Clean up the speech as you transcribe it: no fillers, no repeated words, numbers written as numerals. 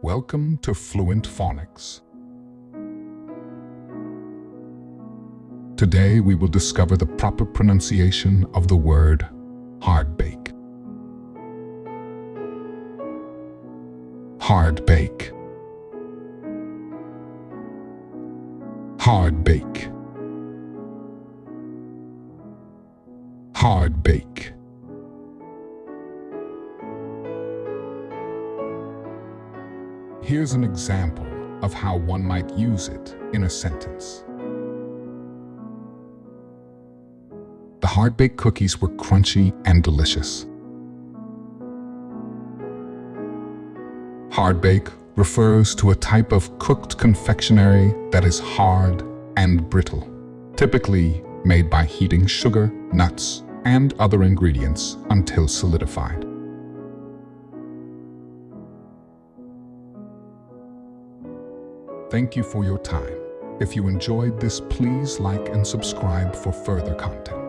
Welcome to Fluent Phonics. Today we will discover the proper pronunciation of the word hardbake. Hardbake. Hardbake. Hardbake. Here's an example of how one might use it in a sentence. The hard-baked cookies were crunchy and delicious. Hardbake refers to a type of cooked confectionery that is hard and brittle, typically made by heating sugar, nuts, and other ingredients until solidified. Thank you for your time. If you enjoyed this, please like and subscribe for further content.